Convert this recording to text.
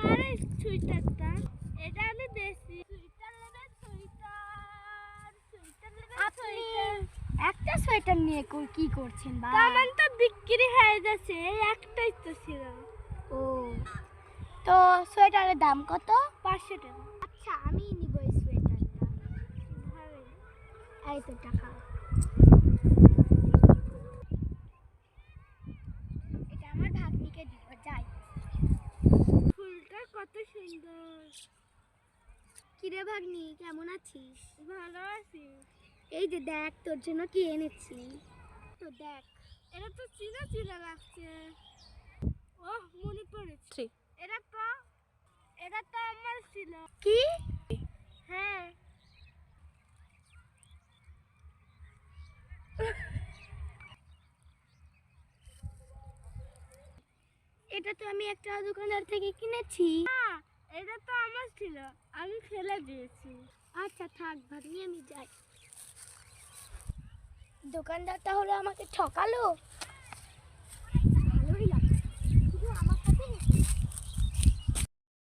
কার সুইটারটা? এটা আমি দেশি সুইটার নেবে। আপনি একটা সোয়েটার নিয়ে কি করছেন বা? আমার তো বিক্রি হয়ে গেছে, একটাই তো ছিল। ও, তো সোয়েটারের দাম কত? 500 টাকা। আচ্ছা, আমি নিব এই সোয়েটারটা। ভালোই। এই তো টাকা। এটা আমার ভাগ্নিকে দিব, যাই। ফুলটা কত সুন্দর। কিরে ভাগ্নি, কেমন আছিস? ভালো আছি। এই যে দেখ, তোর জন্য কি এনেছি। তো দেখ। এটা তো চিনা চিনা লাগছে। ওহ, মনে পড়েছে। এটা তো আমার ছিল। কি? হ্যাঁ। এটা তো আমি একটা দোকানদার থেকে কিনেছি। এটা তো আমার ছিল, আমি ফেলে দিয়েছি। আচ্ছা থাক ভাগ্নি, আমি যাই। দোকানদার তাহলে আমাকে ঠকালো।